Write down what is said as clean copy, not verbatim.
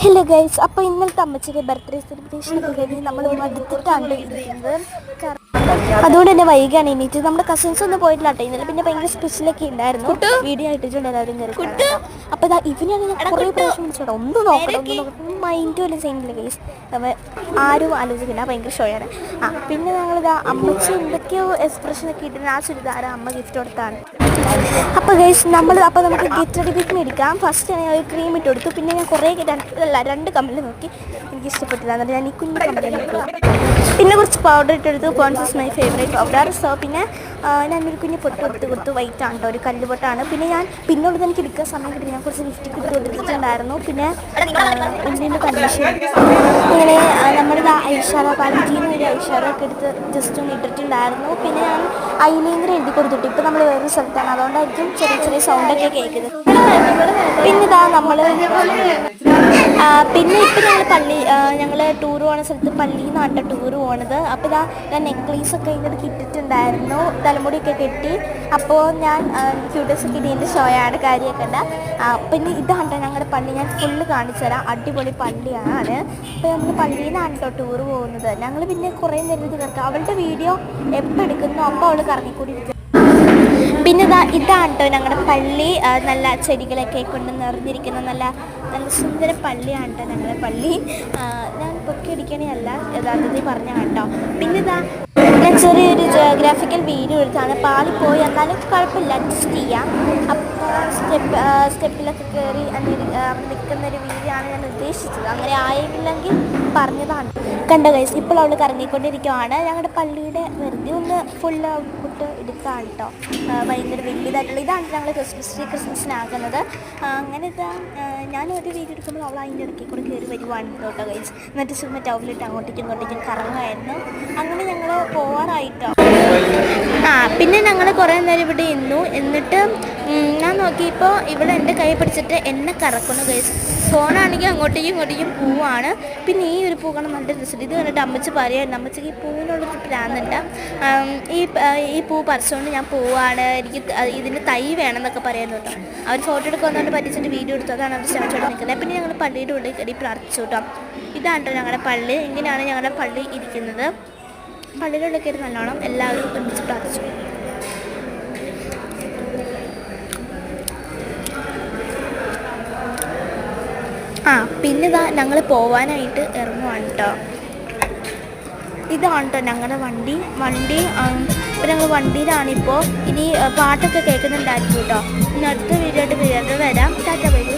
Hello guys, അപ്പോൾ ഇന്നലത്തെ അമ്മച്ചിയുടെ ബർത്ത്ഡേ സെലിബ്രേഷൻ ഒക്കെ കഴിഞ്ഞ് നമ്മൾ മടുത്തിട്ടാണ് ഇരിക്കുന്നത്. അതുകൊണ്ട് തന്നെ വൈകിയാണ് എണീറ്റ്. നമ്മുടെ കസിൻസ് ഒന്നും പോയിട്ടില്ല കേട്ടോ ഇന്നലെ. പിന്നെ ഭയങ്കര സ്പെഷ്യലൊക്കെ ഉണ്ടായിരുന്നു, വീഡിയോ ആയിട്ടുണ്ട് എല്ലാവരും കയറി. അപ്പോൾ ഇതാ ഇവനാണ് ഞാൻ കുറേ പ്രാവശ്യം വിളിച്ചോട്ടോ, ഒന്ന് നോക്കണം മൈൻഡ് വല്ല ചെയ്യുന്നില്ല ഗൈസ്. ആരും ആലോചിക്കില്ല, ഭയങ്കര ഷോയാണ്. പിന്നെ ഞങ്ങളിതാ അമ്മച്ചി എന്തൊക്കെയോ എക്സ്പ്രഷനൊക്കെ ഇട്ടിട്ട് ആ ചുരിദാര അമ്മ ഗിഫ്റ്റ് കൊടുത്താണ്. അപ്പോൾ ഗൈസ് നമുക്ക് ഗെറ്റ് റെഡി വിത്ത് മേടിക്കാം. ഫസ്റ്റ് ഞാൻ ഒരു ക്രീം ഇട്ട് കൊടുത്തു. പിന്നെ ഞാൻ കുറേ രണ്ട് കമ്മൽ നോക്കി, എനിക്ക് ഇഷ്ടപ്പെട്ടില്ല. എന്നിട്ട് ഞാൻ ഈ കുഞ്ഞു കമ്മൽ ഇട്ടു. പിന്നെ കുറച്ച് പൗഡർ ഇട്ടെടുത്തു. Pond's is my favourite powder. So പിന്നെ ഞാനൊരു കുഞ്ഞ് പൊട്ട് കൊടുത്തു. വൈറ്റ് ആണ് കേട്ടോ, ഒരു കല്ല് പൊട്ടാണ്. പിന്നെ പിന്നുള്ളത് എനിക്ക് എടുക്കാൻ സമയം കിട്ടി. ഞാൻ കുറച്ച് ലിഫ്റ്റ് കൊടുത്തിട്ടുണ്ടായിരുന്നു. പിന്നെ ഉള്ളിൻ്റെ കണ്ടീഷൻ ഇങ്ങനെ നമ്മളിത് ഐഷാഡോ പാലറ്റിന്ന് ഒരു ഐഷാഡോ ഒക്കെ എടുത്ത് ജസ്റ്റ് ഒന്ന് ഇട്ടിട്ടുണ്ടായിരുന്നു. പിന്നെ ഞാൻ ഐലൈനർ എഴുതി കൊടുത്തിട്ട്. ഇപ്പോൾ നമ്മൾ വേറൊരു സ്ഥലത്താണ്, അതുകൊണ്ടായിരിക്കും ചെറിയ ചെറിയ സൗണ്ടൊക്കെ കേൾക്കുന്നത്. പിന്നെ ഇതാ പിന്നെ ഇപ്പം ഞങ്ങൾ ടൂർ പോകുന്ന സ്ഥലത്ത് പള്ളിയിൽ നിന്നാണ് ടൂർ പോകുന്നത്. അപ്പോൾ ഞാൻ നെക്ലേസൊക്കെ ഇതിൻ്റെ ഇട്ടിട്ടുണ്ടായിരുന്നു, തലമുടിയൊക്കെ കെട്ടി. അപ്പോൾ ഞാൻ ക്യൂട്ടേഴ്സൊക്കെ ഇടേണ്ട ഷോയാണ്, കാര്യമൊക്കെ ഉണ്ട്. പിന്നെ ഇതാണ് ഞങ്ങളുടെ പള്ളി, ഞാൻ ഫുള്ള് കാണിച്ചു തരാം. അടിപൊളി പള്ളിയാണ്. അപ്പോൾ നമ്മൾ പള്ളിയിൽ നിന്നാണ് കേട്ടോ ടൂർ പോകുന്നത്. ഞങ്ങൾ പിന്നെ കുറേ നേരം ഇത് കിടക്കുക. അവളുടെ വീഡിയോ എപ്പോൾ എടുക്കുന്നു അപ്പോൾ അവൾ കറങ്ങിക്കൂടി. പിന്നെ ഇതാണ് കേട്ടോ ഞങ്ങളുടെ പള്ളി, നല്ല ചെടികളൊക്കെ കൊണ്ട് നിറഞ്ഞിരിക്കുന്ന നല്ല നല്ല സുന്ദര പള്ളിയാണ് കേട്ടോ ഞങ്ങളുടെ പള്ളി. ഞാൻ പൊക്കി അടിക്കണേ യഥാർത്ഥത്തിൽ പറഞ്ഞ കേട്ടോ. പിന്നെ ഞാൻ ചെറിയൊരു ജോഗ്രാഫിക്കൽ വീഡിയോ എടുത്താണ്, പാളിപ്പോയി, എന്നാലും കുഴപ്പമില്ല, അഡ്ജസ്റ്റ് ചെയ്യാം. അപ്പോൾ സ്റ്റെപ്പിലൊക്കെ കയറി നിൽക്കുന്നൊരു വീഡിയോ ആണ് ഞാൻ ഉദ്ദേശിച്ചത്. അങ്ങനെ ആയില്ലെങ്കിൽ പറഞ്ഞതാണ്. കണ്ട ഗൈസ്, ഇപ്പോൾ അവൾ കറങ്ങിക്കൊണ്ടിരിക്കുകയാണ്. ഞങ്ങളുടെ പള്ളിയുടെ വെറുതെ ഒന്ന് ഫുള്ള് ഔട്ട്പുട്ട് എടുത്താണ് കേട്ടോ, ഭയങ്കര വലിയതായിട്ടുള്ള. ഇതാണ് ഞങ്ങൾ ക്രിസ്മസിനാക്കുന്നത്. അങ്ങനെ ഞാനൊരു വീഡിയോ എടുക്കുമ്പോൾ അവൾ അതിൻ്റെ ഇടയ്ക്ക് കൂടെ കയറി വരുവാണ് കേട്ടോ ഗൈസ്. എന്നിട്ട് ചുമ്മാ ടൗലിട്ട് അങ്ങോട്ടേക്കും ഇങ്ങോട്ടേക്കും കറങ്ങുമായിരുന്നു. അങ്ങനെ ഞങ്ങൾ പോവാറായിട്ടോ. പിന്നെ ഞങ്ങൾ കുറേ നേരം ഇവിടെ ഇരുന്നു. എന്നിട്ട് ഞാൻ നോക്കിയപ്പോൾ ഇവിടെ എൻ്റെ കൈ പിടിച്ചിട്ട് എന്നെ കറക്കുന്നു ഗൈസ്. ഫോണാണെങ്കിൽ അങ്ങോട്ടേക്കും ഇങ്ങോട്ടേക്കും പൂവാണ്. പിന്നെ ഈ ഒരു പൂ കാണാൻ നല്ല രസമുണ്ട്. ഇത് കണ്ടിട്ട് അമ്മച്ചി പറയായിരുന്നു, അമ്മച്ചിക്ക് ഈ പൂവിനുള്ളൊരു പ്രാന്തുണ്ട്. ഈ പൂ പറിച്ചുകൊണ്ട് ഞാൻ പോവാണ്, എനിക്ക് ഇതിന് തൈ വേണമെന്നൊക്കെ പറയായിരുന്നു കേട്ടോ. അവർ ഫോട്ടോ എടുക്കുക വന്നുകൊണ്ട് പറ്റിച്ചിട്ട് വീഡിയോ എടുത്തു. അതാണ് അവർ ശ്രമിച്ചോണ്ട് നിൽക്കുന്നത്. പിന്നെ ഞങ്ങൾ പള്ളിയുടെ ഉള്ളിൽ കയറി പ്രാർത്ഥിച്ചു കേട്ടോ. ഇതാണ് കേട്ടോ ഞങ്ങളുടെ പള്ളി. ഇങ്ങനെയാണ് ഞങ്ങളുടെ പള്ളി ഇരിക്കുന്നത്. പള്ളിയുടെ ഉള്ളിൽ കയറി നല്ലോണം എല്ലാവരും ഒരുമിച്ച് പ്രാർത്ഥിച്ചു. പിന്നെ ഞങ്ങൾ പോവാനായിട്ട് ഇറങ്ങുവാണ് കേട്ടോ. ഇതാണ് കേട്ടോ ഞങ്ങളുടെ വണ്ടി. ഇപ്പോൾ ഞങ്ങൾ വണ്ടിയിലാണിപ്പോൾ. ഇനി പാട്ടൊക്കെ കേൾക്കുന്നുണ്ടായിരിക്കും കേട്ടോ. ഇനി അടുത്ത വീഡിയോ ആയിട്ട് വരാം. Tata bye bye.